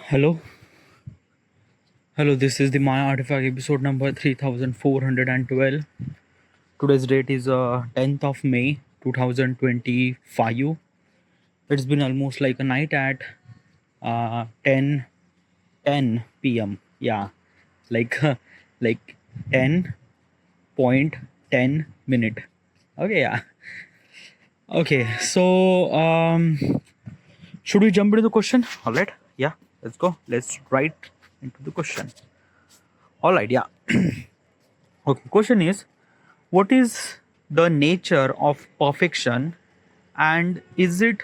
Hello, this is the Maya Artifact episode number 3412. Today's date is 10th of May 2025. It's been almost like a night at 10 p.m. Yeah, like like 10.10 minute. Okay, yeah. Okay, so should we jump into the question? All right, yeah, let's go. Let's right into the question. All right, yeah. Okay, question is, what is the nature of perfection and is it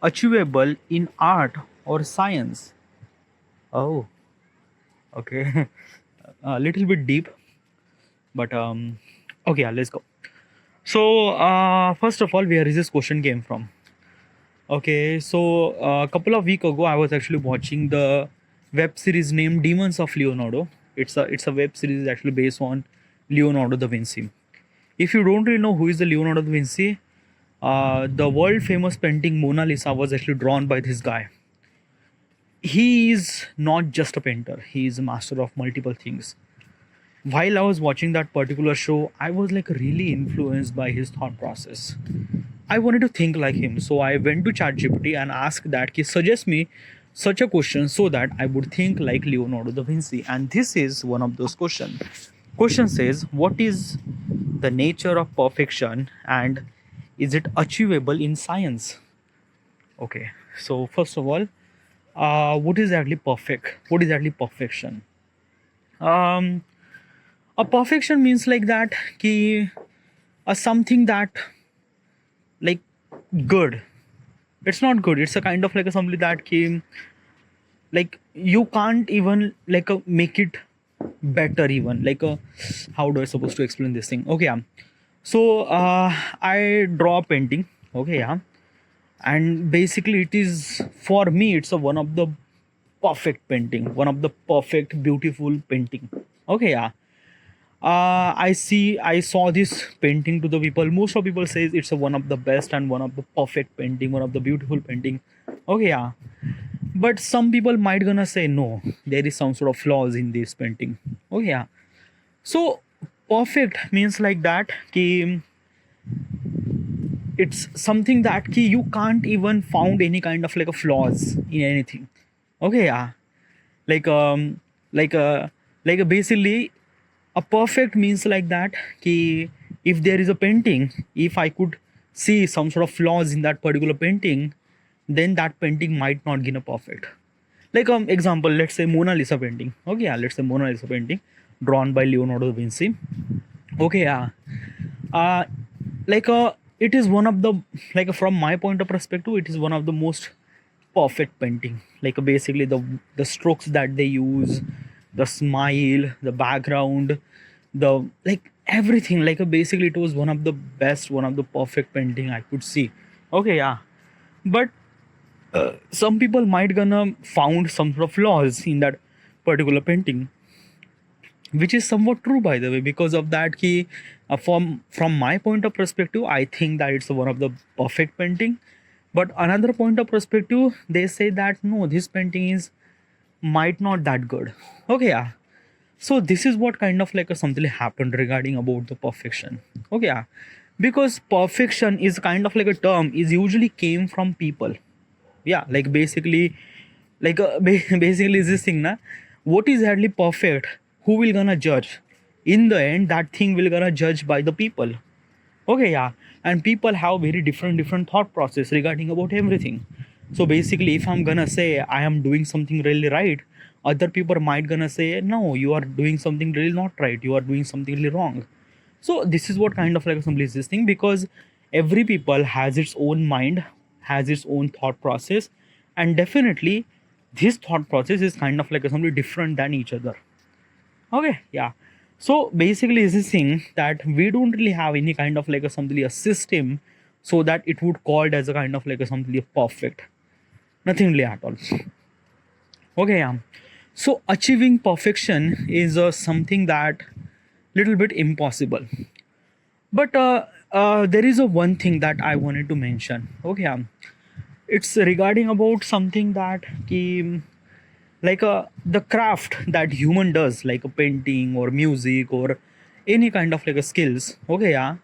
achievable in art or science? Oh, okay. A little bit deep, but okay, yeah, let's go. So, first of all, where is this question came from? Okay, so a couple of weeks ago, I was actually watching the web series named Demons of Leonardo. It's a web series actually based on Leonardo da Vinci. If you don't really know who is the Leonardo da Vinci, the world famous painting Mona Lisa was actually drawn by this guy. He is not just a painter, he is a master of multiple things. While I was watching that particular show, I was like really influenced by his thought process. I wanted to think like him, so I went to ChatGPT and asked that he suggest me such a question so that I would think like Leonardo da Vinci. And this is one of those questions. Question says, what is the nature of perfection and is it achievable in science? Okay, so first of all, what is actually perfect? What is actually perfection? Um, a perfection means like that ki something that like good. It's not good. It's a kind of like a something that ki like you can't even like make it better even like how do I supposed to explain this thing? Okay, yeah. So I draw a painting. Okay, yeah. And basically it is for me it's a one of the perfect painting, one of the perfect beautiful painting. Okay, yeah. I saw this painting to the people. Most of people says it's a one of the best and one of the perfect painting, one of the beautiful painting. Okay, yeah. But some people might gonna say no, there is some sort of flaws in this painting. Okay, yeah. So perfect means like that ki it's something that ki you can't even found any kind of like a flaws in anything. Okay, yeah. Like like basically a perfect means like that ki if there is a painting, if I could see some sort of flaws in that particular painting, then that painting might not get a perfect. Like example, let's say Mona Lisa painting. Okay, yeah, let's say Mona Lisa painting drawn by Leonardo da Vinci. Okay, yeah. uh it is one of the, like from my point of perspective, it is one of the most perfect painting. Like basically the strokes that they use, the smile, the background, the like everything, like basically it was one of the best, one of the perfect painting I could see. Okay, yeah. But some people might gonna found some sort of flaws in that particular painting, which is somewhat true by the way. Because of that key, from my point of perspective, I think that it's one of the perfect painting. But another point of perspective, they say that no, this painting is might not that good. Okay, yeah. So this is what kind of like a something happened regarding about the perfection. Okay, yeah. Because perfection is kind of like a term is usually came from people. Yeah, like basically like basically is this thing na, what is actually perfect, who will gonna judge? In the end that thing will gonna judge by the people. Okay, yeah. And people have very different thought process regarding about everything. So basically if I'm gonna say I am doing something really right, other people might gonna say no, you are doing something really not right, you are doing something really wrong. So this is what kind of like assembly is this thing, because every people has its own mind, has its own thought process, and definitely this thought process is kind of like assembly different than each other. Okay, yeah. So basically is this thing that we don't really have any kind of like a something a system so that it would called as a kind of like a something perfect. Nothing really at all. Okay, yeah. So achieving perfection is something that little bit impossible. But there is a one thing that I wanted to mention. Okay, it's regarding about something that ki, like the craft that human does, like a painting or music or any kind of like a skills. Okay, yeah,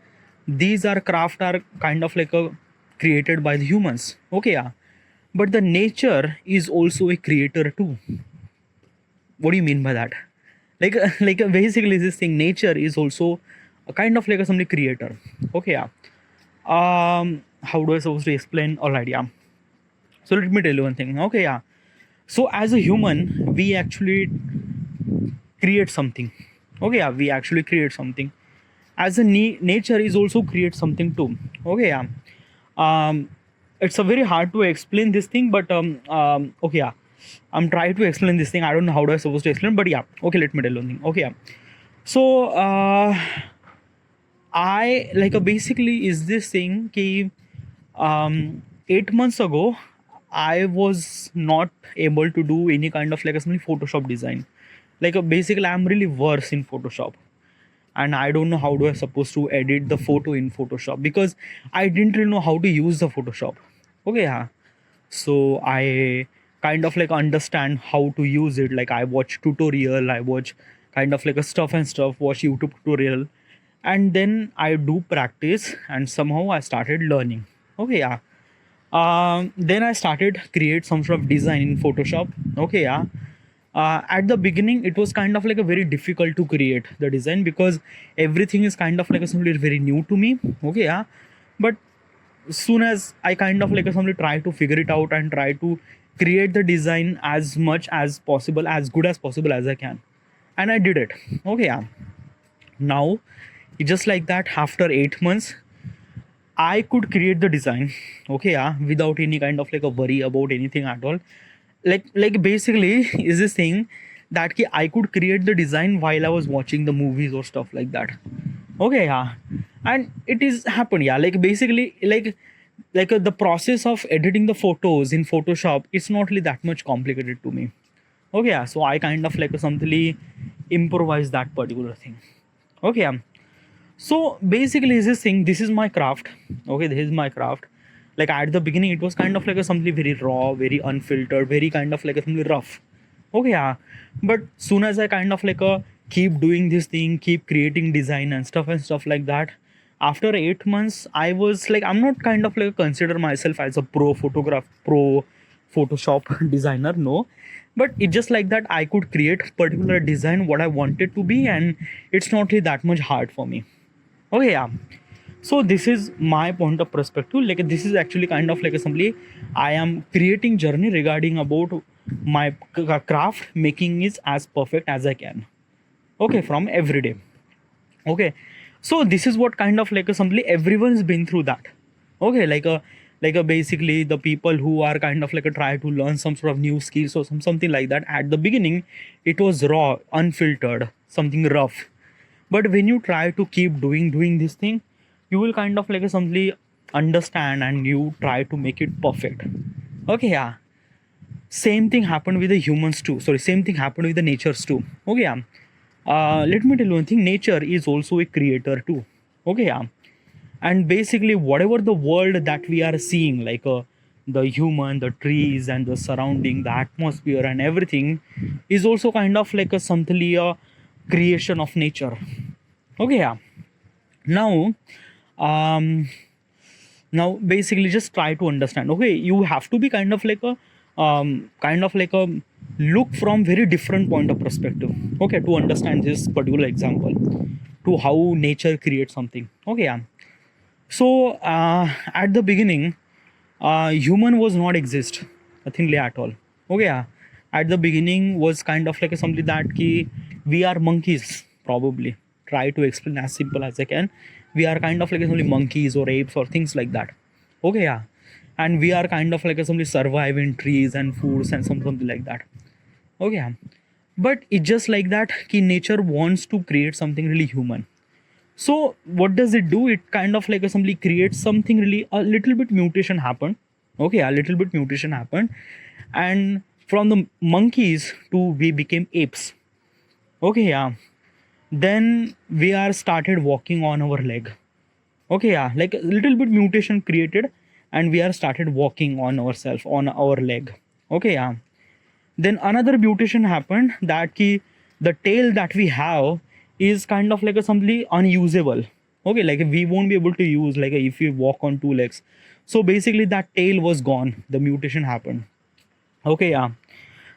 these are craft are kind of like a created by the humans. Okay, yeah, but the nature is also a creator too. What do you mean by that? Like basically this thing, nature is also a kind of like a somebody creator. Okay, yeah. How do I supposed to explain? All right, yeah. So let me tell you one thing. Okay, yeah. So as a human, we actually create something. Okay, yeah, we actually create something. As a nature is also create something too. Okay, yeah. Um, it's a very hard to explain this thing, but okay, yeah. I'm trying to explain this thing. I don't know how do I supposed to explain, but yeah. Okay, let me tell you one thing. Okay, yeah. So I like basically is this thing ki 8 months ago I was not able to do any kind of like a simple Photoshop design. Like basically I'm really worse in Photoshop, and I don't know how do I supposed to edit the photo in Photoshop because I didn't really know how to use the Photoshop. Okay, yeah. So I kind of like understand how to use it. Like I watch tutorial, I watch kind of like a stuff and stuff, watch YouTube tutorial, and then I do practice, and somehow I started learning. Okay, yeah. Then I started create some sort of design in Photoshop. Okay, yeah. At the beginning, it was kind of like a very difficult to create the design because everything is kind of like a something very new to me. Okay, yeah. But soon as I kind of like a something try to figure it out and try to create the design as much as possible, as good as possible as I can, and I did it. Okay, yeah. Now, just like that, after 8 months, I could create the design, okay, yeah, without any kind of like a worry about anything at all. Like basically is this thing that I could create the design while I was watching the movies or stuff like that. Okay, yeah, and it is happened, yeah. Like basically, the process of editing the photos in Photoshop, it's not really that much complicated to me. Okay, yeah. So I kind of like something improvise that particular thing. Okay, yeah. So basically is this thing, this is my craft. Okay, this is my craft. Like at the beginning it was kind of like a something very raw, very unfiltered, very kind of like a something rough. Okay, yeah. But soon as I kind of like keep doing this thing, keep creating design and stuff like that, after 8 months I was like, I'm not kind of like consider myself as a pro Photoshop designer, no. But it's just like that I could create particular design what I wanted to be, and it's not really that much hard for me. Okay, yeah. So this is my point of perspective. Like this is actually kind of like assembly. I am creating journey regarding about my craft making is as perfect as I can. Okay, from every day. Okay, so this is what kind of like assembly everyone's been through that. Okay, like a basically the people who are kind of like a try to learn some sort of new skills or something like that. At the beginning, it was raw, unfiltered, something rough, but when you try to keep doing this thing, you will kind of like simply understand and you try to make it perfect. Okay, yeah. Same thing happened with the humans too, sorry, same thing happened with the natures too. Okay, yeah. Let me tell you one thing, nature is also a creator too. Okay, yeah. And basically whatever the world that we are seeing, like the human, the trees and the surrounding, the atmosphere and everything is also kind of like a something a creation of nature. Okay, yeah. Now, um now basically just try to understand. Okay, you have to be kind of like a look from very different point of perspective, okay, to understand this particular example, to how nature creates something. Okay, yeah. So at the beginning, human was not exist, nothing at all. Okay, yeah. At the beginning was kind of like a something that ki we are monkeys, probably. Try to explain as simple as I can. We are kind of like only monkeys or apes or things like that. Okay, yeah. And we are kind of like a something survive in trees and foods and something like that. Okay, yeah. But it's just like that ki nature wants to create something really human. So what does it do? It kind of like assembly creates something really, a little bit mutation happened. Okay, a little bit mutation happened, and from the monkeys to we became apes. Okay, yeah. Then we are started walking on our leg. Okay, yeah. Like a little bit mutation created, and we are started walking on ourselves on our leg. Okay, yeah. Then another mutation happened that ki the tail that we have is kind of like a something unusable. Okay, like we won't be able to use like if we walk on two legs. So basically that tail was gone. The mutation happened. Okay, yeah.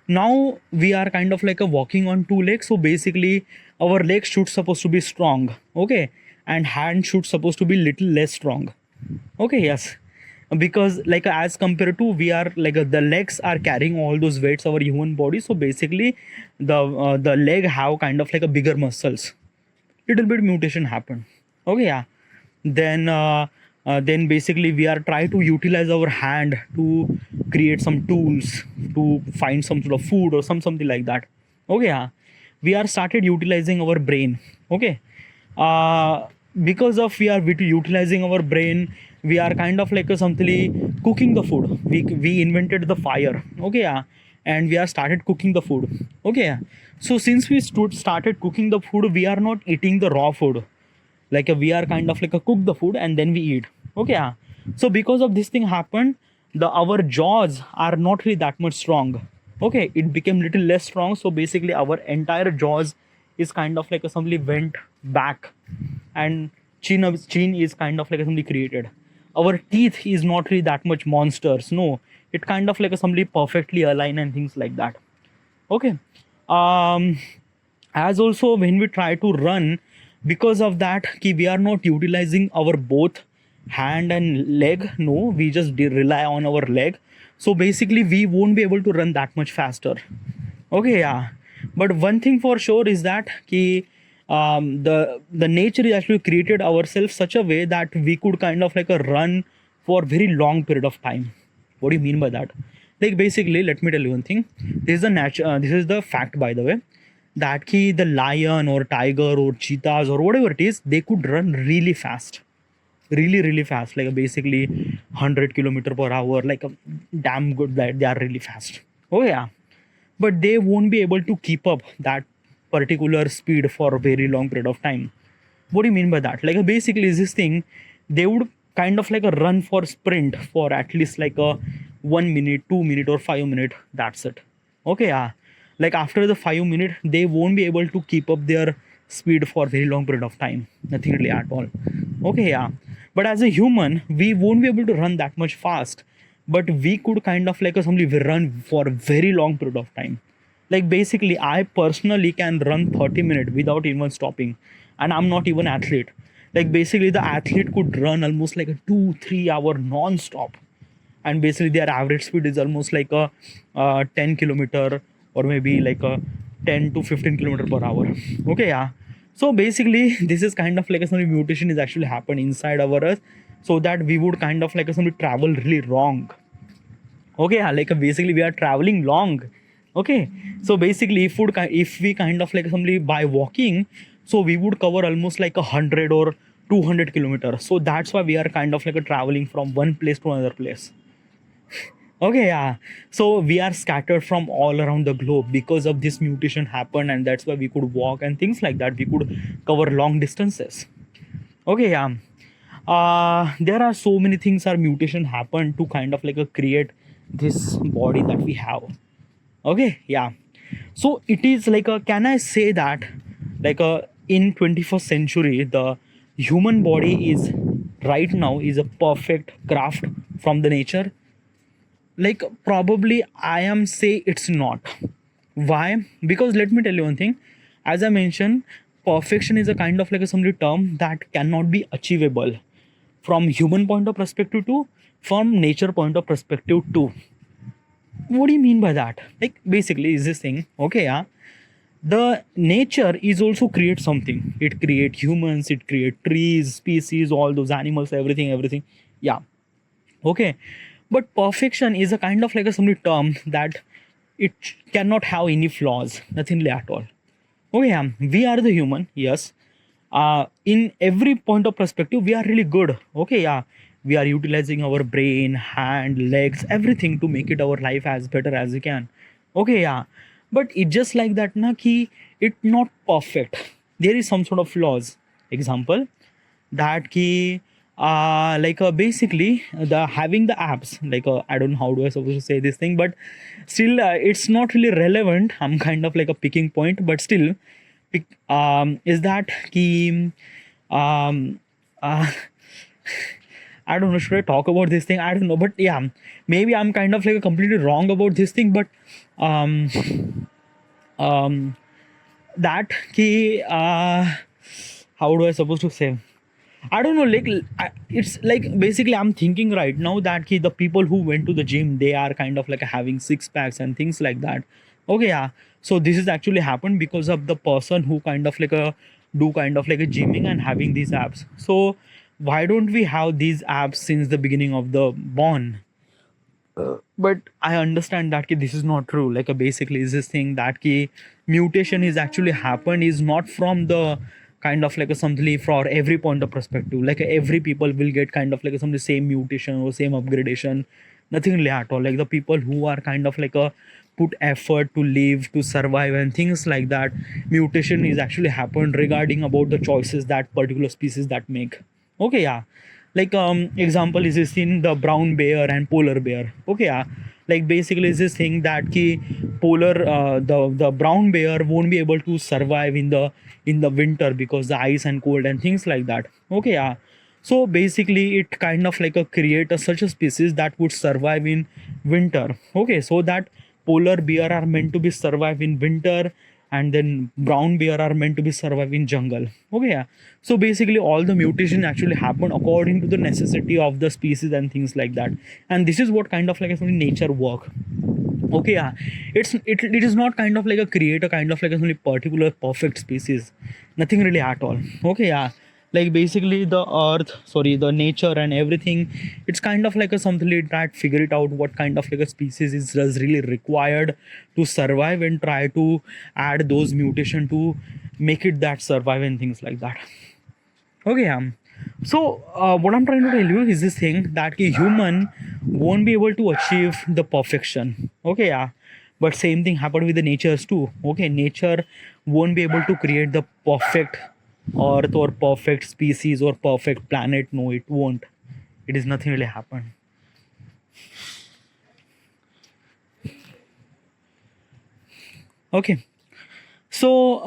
Now we are kind of like a walking on two legs. So basically our legs should supposed to be strong. Okay, and hand should supposed to be little less strong. Okay, yes, because like as compared to we are like the legs are carrying all those weights our human body. So basically the leg have kind of like a bigger muscles. Little bit mutation happened. Okay, yeah. Then basically we are try to utilize our hand to create some tools to find some sort of food or something like that. Okay, yeah. We are started utilizing our brain. Okay, uh, because of we are utilizing our brain, we are kind of like something cooking the food. We invented the fire. Okay, yeah. And we are started cooking the food. Okay, yeah. So since we started cooking the food, we are not eating the raw food. Like we are kind of like a cook the food and then we eat. Okay, yeah. So because of this thing happened, the our jaws are not really that much strong. Okay, it became little less strong. So basically our entire jaws is kind of like a something went back, and chin is kind of like a something created. Our teeth is not really that much monsters. No, it kind of like a something perfectly aligned and things like that. Okay. um as also when we try to run, because of that we are not utilizing our both hand and leg. No, we just rely on our leg. So basically we won't be able to run that much faster. Okay, yeah. But one thing for sure is that the nature is actually created ourselves such a way that we could kind of like a run for very long period of time. What do you mean by that? Like basically, let me tell you one thing. This is the fact, by the way, that the lion or tiger or cheetahs or whatever it is, they could run really fast, really fast, like basically 100 kilometer per hour, like a damn good that they are really fast. Oh yeah, but they won't be able to keep up that particular speed for a very long period of time. What do you mean by that? Like basically is this thing, they would kind of like a run for sprint for at least like a 1 minute, 2 minute or 5 minute. That's it. Okay, yeah. Like after the 5 minute, they won't be able to keep up their speed for very long period of time. Nothing really at all. Okay, yeah. But as a human, we won't be able to run that much fast. But we could kind of like a somebody run for a very long period of time. Like basically I personally can run 30 minutes without even stopping, and I'm not even athlete. Like basically the athlete could run almost like a 2-3 hour non-stop, and basically their average speed is almost like a 10 kilometer or maybe like a 10 to 15 kilometer per hour. Okay, yeah. So basically this is kind of like a some mutation is actually happened inside our earth, so that we would kind of like a some travel really wrong. Okay, yeah, like basically we are traveling long. Okay, so basically if we kind of like somebody by walking, so we would cover almost like 100 or 200 kilometers. So that's why we are kind of like a traveling from one place to another place. Okay, yeah. So we are scattered from all around the globe because of this mutation happened, and that's why we could walk and things like that. We could cover long distances. Okay, yeah. There are so many things our mutation happened to kind of like create this body that we have. Okay, yeah. So it is like a, can I say that like a in 21st century the human body is right now is a perfect craft from the nature? Like probably I am say it's not. Why? Because let me tell you one thing. As I mentioned, perfection is a kind of like a some term that cannot be achievable from human point of perspective to from nature point of perspective too. What do you mean by that? Like basically is this thing. Okay, yeah. The nature is also create something. It create humans, it create trees, species, all those animals, everything. Yeah. Okay. But perfection is a kind of like a some term that it cannot have any flaws, nothing at all. Okay, yeah, we are the human, yes. In every point of perspective, we are really good. Okay, yeah, we are utilizing our brain, hand, legs, everything to make it our life as better as we can. Okay, yeah, but it just like that, na ki it not perfect. There is some sort of flaws. Example, that ki basically the having the apps, I don't know how do I supposed to say this thing, but still it's not really relevant. I'm kind of like a picking point, but still is that ki um uh, I don't know, should I talk about this thing? I don't know, but yeah, maybe I'm kind of like completely wrong about this thing, but um um that ki how do I supposed to say? I don't know, it's like basically I'm thinking right now that the people who went to the gym, they are kind of like having six packs and things like that. Okay, yeah. So this is actually happened because of the person who kind of like a do kind of like a gymming and having these apps. So why don't we have these apps since the beginning of the born? But I understand that this is not true. Basically is this thing that mutation is actually happened is not from the kind of like a something for every point of perspective. Like every people will get kind of like some the same mutation or same upgradation. Nothing really at all. Like the people who are kind of like a put effort to live, to survive and things like that, mutation is actually happened regarding about the choices that particular species that make. Okay, yeah. Example is this in the brown bear and polar bear. Okay, yeah. Basically is this thing that polar the brown bear won't be able to survive in the winter because the ice and cold and things like that. Okay, yeah. So basically it kind of like a create a such a species that would survive in winter. Okay, so that polar bear are meant to be survive in winter, and then brown bear are meant to be survive in jungle. Okay, yeah. So basically all the mutation actually happen according to the necessity of the species and things like that, and this is what kind of like actually nature work. Okay, yeah. It is not kind of like a create a kind of like a only particular perfect species, nothing really at all. Okay, yeah. Basically the earth, sorry, the nature and everything, it's kind of like a something like that figure it out what kind of like a species is does really required to survive and try to add those mutation to make it that survive and things like that. Okay, so what I'm trying to tell you is this thing that a human won't be able to achieve the perfection. Okay, yeah. But same thing happened with the natures too. Okay, nature won't be able to create the perfect earth or perfect species or perfect planet. No, it won't. It is nothing really happened. Okay. So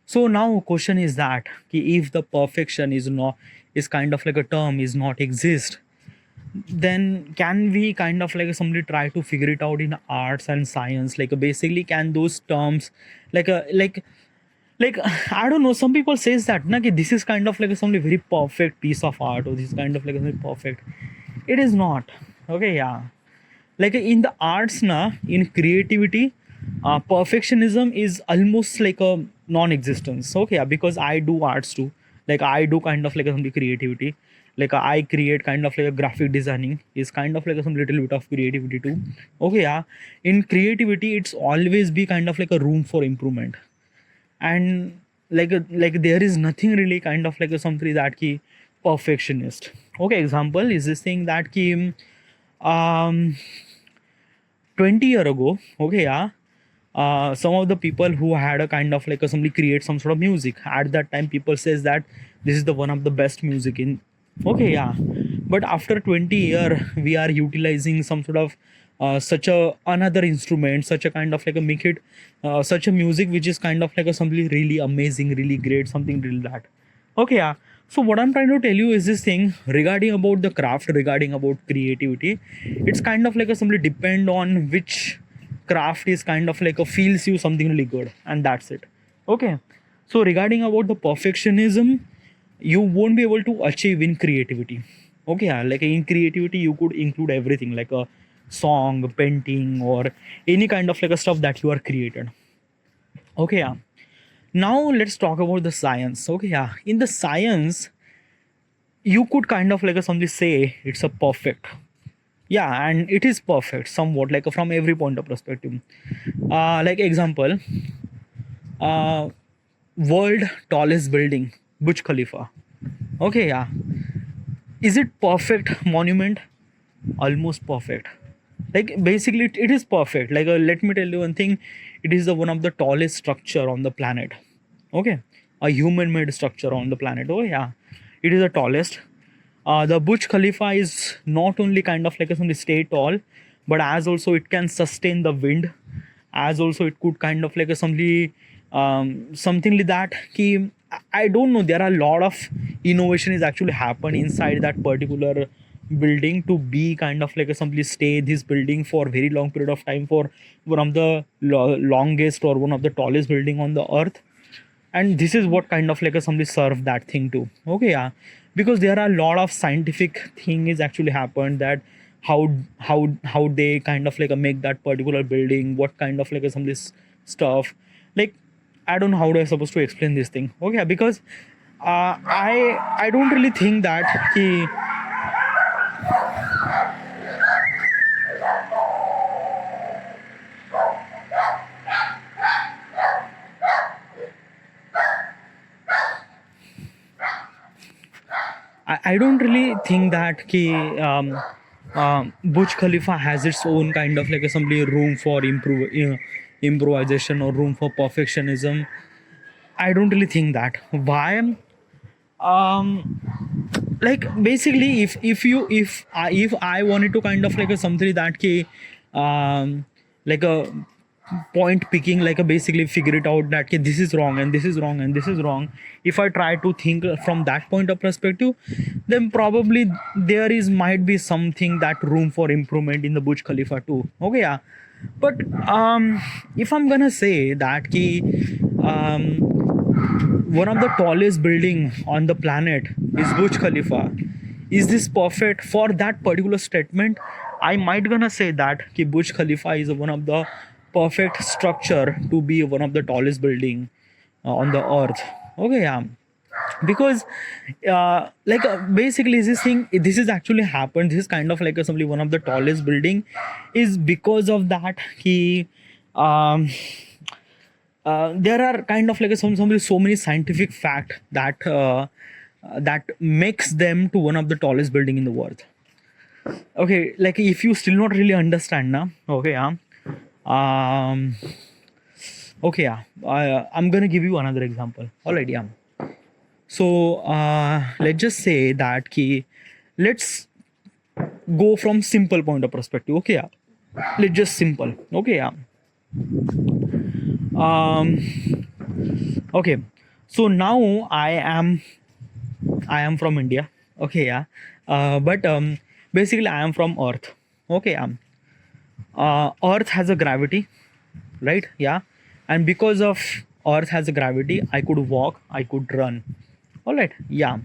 so now question is that if the perfection is not is kind of like a term is not exist, then can we kind of like somebody try to figure it out in arts and science? Basically can those terms like a like I don't know, some people says that na, ki this is kind of like a some very perfect piece of art or this is kind of like a very perfect. It is not. Okay, yeah. In the arts na, in creativity, perfectionism is almost like a non-existence. Okay, yeah, because I do arts too. I do kind of like some creativity. I create kind of like a graphic designing is kind of like some little bit of creativity too. Okay, yeah. In creativity it's always be kind of like a room for improvement, and there is nothing really kind of like a something that ki perfectionist. Okay, example is this thing that ki um 20 year ago. Okay, yeah. Some of the people who had a kind of like a somebody create some sort of music at that time, people says that this is the one of the best music in. Okay, yeah. But after 20 year we are utilizing some sort of such a another instrument, such a kind of like a make it such a music which is kind of like a something really amazing, really great, something really that. Okay, yeah. So what I'm trying to tell you is this thing regarding about the craft, regarding about creativity. It's kind of like a simply depend on which craft is kind of like a feels you something really good, and that's it. Okay. So regarding about the perfectionism, you won't be able to achieve in creativity. Okay, yeah. In creativity you could include everything like a song, painting, or any kind of like a stuff that you are created. Okay, yeah. Now let's talk about the science. Okay, yeah. In the science, you could kind of like a something say it's a perfect. Yeah, and it is perfect somewhat like from every point of perspective. Example, uh, world tallest building, Burj Khalifa. Okay, yeah. Is it perfect monument? Almost perfect. Basically it is perfect. Let me tell you one thing. It is the one of the tallest structure on the planet. Okay, a human made structure on the planet. Oh, yeah. it is the tallest. The Burj Khalifa is not only kind of like a stay tall, but as also it can sustain the wind, as also it could kind of like a something like that. Ki, I don't know. There are a lot of innovation is actually happen inside that particular building to be kind of like a simply stay this building for very long period of time, for one of the longest or one of the tallest building on the earth. And this is what kind of like a somebody serve that thing to. Okay, yeah, because there are a lot of scientific thing is actually happened, that how they kind of like make that particular building, what kind of like some this stuff. Like, I don't know how do I supposed to explain this thing. Okay, because I don't really think that ki, I don't really think that ki, Burj Khalifa has its own kind of like assembly room for improvisation or room for perfectionism. I don't really think that. Why? Like basically, if I wanted to kind of like a something that ki, like a point picking, like a basically figure it out that ki, this is wrong and this is wrong and this is wrong. If I try to think from that point of perspective, then probably there is might be something that room for improvement in the Burj Khalifa too. Okay, yeah. But if I'm gonna say that ki, one of the tallest building on the planet is Burj Khalifa, is this perfect for that particular statement? I might gonna say that ki Burj Khalifa is one of the perfect structure to be one of the tallest building on the earth. Okay, yeah, because basically this thing, this is actually happened, this is kind of like a, simply one of the tallest building is because of that he there are kind of like so many scientific fact that that makes them to one of the tallest building in the world. Okay, like if you still not really understand now. Okay, yeah. um okay, yeah, I'm gonna give you another example. All right, yeah. So let's just say that key, let's go from simple point of perspective. Okay, yeah. Let's just simple. Okay, yeah. um okay, so now I am from India. Okay, yeah. But basically I am from Earth. Okay, Earth has a gravity, right? Yeah. And because of Earth has a gravity, I could walk, I could run. All right, yeah.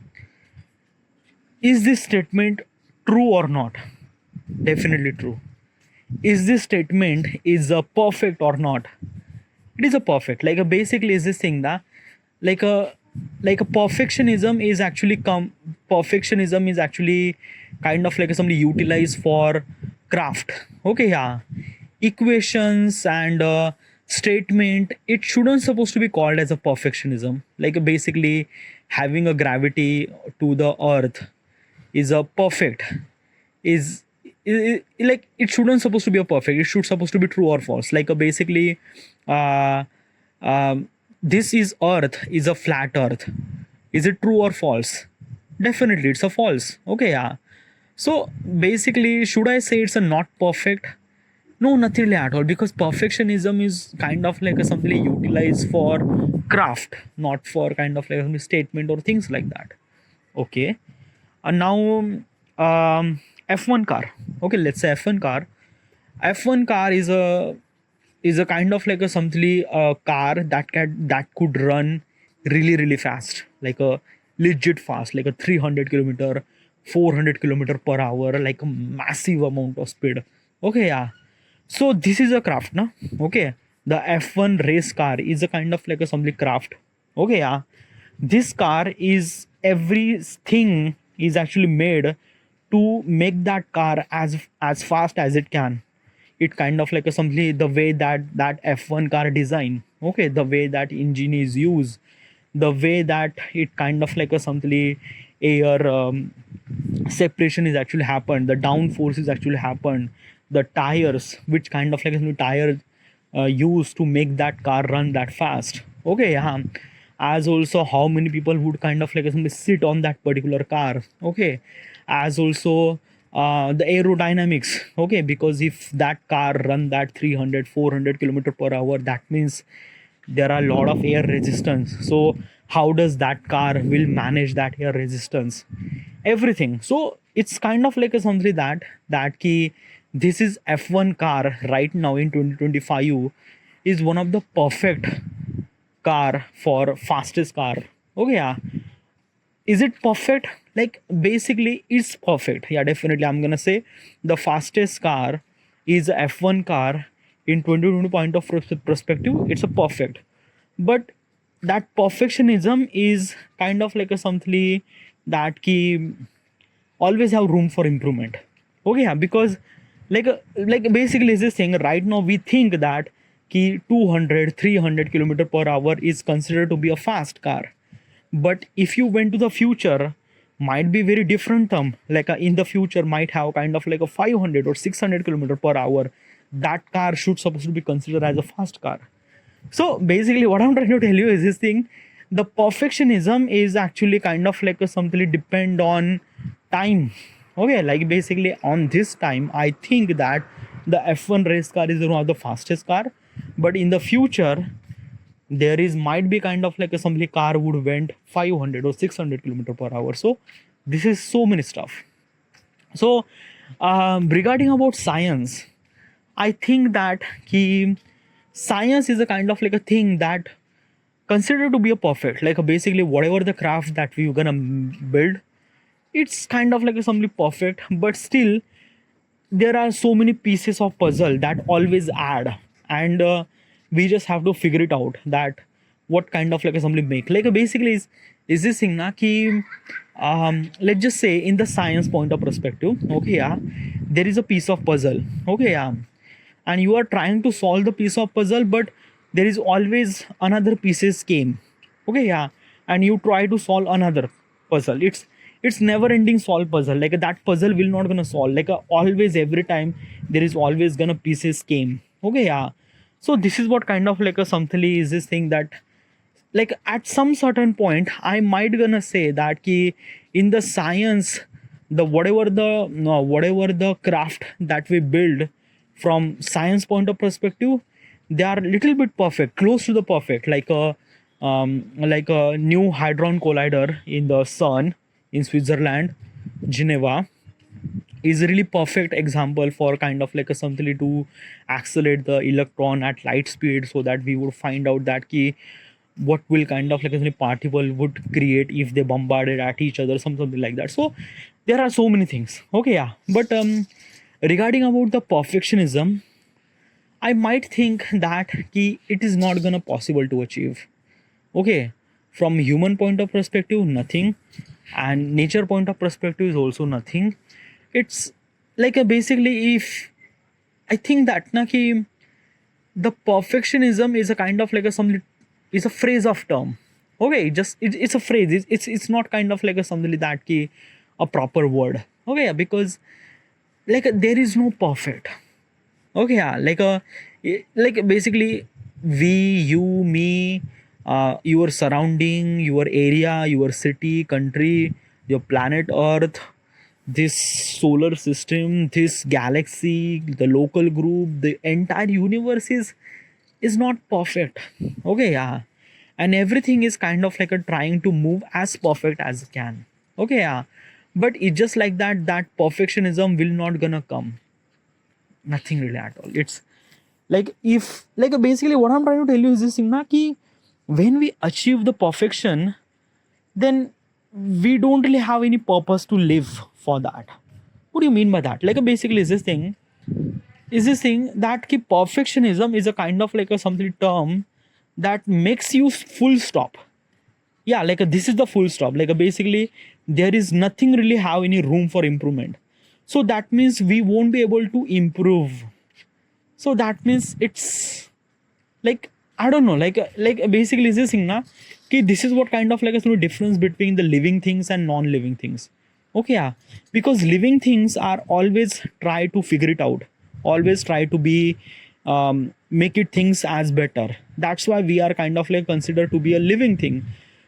Is this statement true or not? Definitely true. Is this statement is a perfect or not? It is a perfect. Like a basically is this thing that like a perfectionism is actually perfectionism is actually kind of like somebody utilized for craft. Okay, yeah. Equations and statement, it shouldn't supposed to be called as a perfectionism. Like basically having a gravity to the earth is a perfect, is like it shouldn't supposed to be a perfect, it should supposed to be true or false. Like basically uh, this is earth is a flat earth, is it true or false? Definitely it's a false. Okay, yeah. So basically should I say it's a not perfect? No, nothing really at all, because perfectionism is kind of like a something utilized for craft, not for kind of like a statement or things like that. Okay. And now F1 car. Okay, let's say F1 car. F1 car is a kind of like a something car that could run really fast, like a legit fast, like a 300 kilometer, 400 kilometer per hour, like a massive amount of speed. Okay, yeah. So this is a craft, na? Okay. The F1 race car is a kind of like a something craft. Okay, yeah. This car is everything is actually made to make that car as fast as it can. It kind of like a something the way that F1 car design. Okay, the way that engine is used, the way that it kind of like a something air separation is actually happened, the downforce is actually happened, the tires, which kind of like a tire used to make that car run that fast. Okay, yeah. as also how many people would kind of like sit on that particular car. Okay, as also the aerodynamics. Okay, because if that car run that 300 400 kilometer per hour, that means there are a lot of air resistance. So how does that car will manage that air resistance, everything. So it's kind of like a something that key, this is F1 car right now in 2025 is one of the perfect car for fastest car. Okay, yeah. Is it perfect? Like basically it's perfect. Yeah, definitely I'm gonna say the fastest car is a F1 car in 2020 point of perspective. It's a perfect, but that perfectionism is kind of like a something that key always have room for improvement. Okay, yeah, because like basically is this thing right now we think that key 200 300 kilometer per hour is considered to be a fast car, but if you went to the future might be very different term, like in the future might have kind of like a 500 or 600 kilometer per hour, that car should supposed to be considered as a fast car. So basically what I'm trying to tell you is this thing, the perfectionism is actually kind of like a something depend on time. Okay, like basically on this time I think that the F1 race car is one of the fastest car, but in the future there is might be kind of like a somebody car would went 500 or 600 kilometer per hour. So this is so many stuff. So regarding about science, I think that science is a kind of like a thing that considered to be a perfect, like basically whatever the craft that we're gonna build, it's kind of like a something perfect, but still there are so many pieces of puzzle that always add, and we just have to figure it out that what kind of like assembly make, like basically is this thing na ki, let's just say in the science point of perspective. Okay, yeah, there is a piece of puzzle. Okay, yeah, and you are trying to solve the piece of puzzle, but there is always another pieces came. Okay, yeah, and you try to solve another puzzle. It's never ending solve puzzle, like that puzzle will not gonna solve, like always every time there is always gonna pieces came. Okay, yeah, so this is what kind of like a something is this thing that like at some certain point I might gonna say that ki in the science, the whatever the no, whatever the craft that we build from science point of perspective, they are little bit perfect, close to the perfect, like a new hadron collider in the sun in Switzerland, Geneva, is a really perfect example for kind of like a something to accelerate the electron at light speed, so that we would find out that key what will kind of like a particle would create if they bombarded at each other, something like that. So there are so many things. Okay, yeah, but regarding about the perfectionism, I might think that it is not gonna possible to achieve. Okay, from human point of perspective nothing, and nature point of perspective is also nothing. It's like a basically, if I think that na ki the perfectionism is a kind of like a some, is a phrase of term. Okay, it's a phrase, it's not kind of like a something that ki a proper word. Okay, yeah, because like there is no perfect. Okay, yeah, like basically we, you, me, your surrounding, your area, your city, country, your planet earth, this solar system, this galaxy, the local group, the entire universe is not perfect. Okay, yeah, and everything is kind of like a trying to move as perfect as it can. Okay, yeah, but it's just like that perfectionism will not gonna come, nothing really at all. It's like if like basically what I'm trying to tell you is this thing na ki when we achieve the perfection, then we don't really have any purpose to live for that. What do you mean by that? Like basically is this thing that ki perfectionism is a kind of like a something term that makes you full stop. Yeah, like this is the full stop, like basically there is nothing really have any room for improvement. So that means we won't be able to improve. So that means it's like I don't know, like basically is this thing na ki this is what kind of like a sort of difference between the living things and non-living things. Okay, yeah, because living things are always try to figure it out, always try to be make it things as better. That's why we are kind of like considered to be a living thing.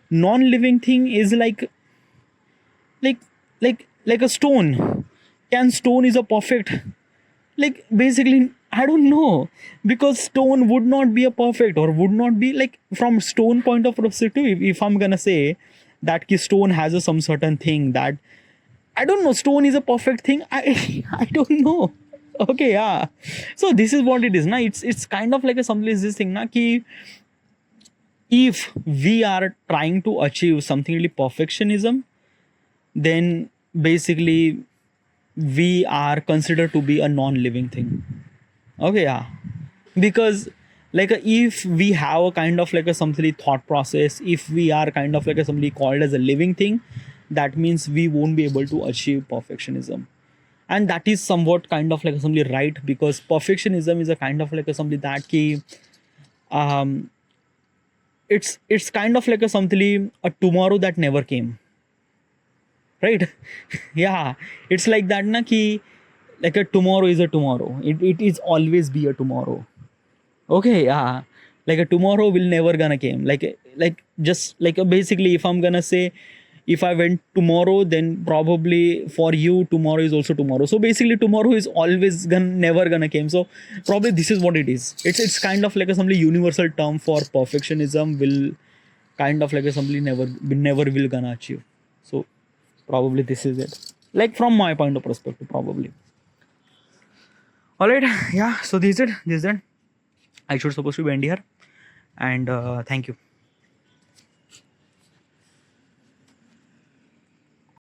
Non-living thing is like like a stone. Can stone is a perfect, like basically I don't know, because stone would not be a perfect, or would not be like, from stone point of perspective, if I'm gonna say that ki stone has a some certain thing that I don't know, stone is a perfect thing, I I don't know. Okay, yeah. So this is what it is na. It's kind of like a something is this thing na ki, if we are trying to achieve something really perfectionism, then basically we are considered to be a non-living thing. Okay, yeah. Because like if we have a kind of like a something thought process, if we are kind of like a somebody called as a living thing, that means we won't be able to achieve perfectionism. And that is somewhat kind of like somebody right, because perfectionism is a kind of like a somebody that key, um it's kind of like a something, a tomorrow that never came, right? Yeah, it's like that na ki, like a tomorrow is a tomorrow, it is always be a tomorrow. Okay, yeah. Like a tomorrow will never gonna came, like just like a, basically if I'm gonna say, if I went tomorrow, then probably for you tomorrow is also tomorrow, so basically tomorrow is always gonna never gonna came. So probably this is what it is. It's kind of like a some universal term for perfectionism, will kind of like a somebody never will gonna achieve. So probably this is it, like from my point of perspective, probably. All right. Yeah, so this is it. I should supposed to be end here, and thank you.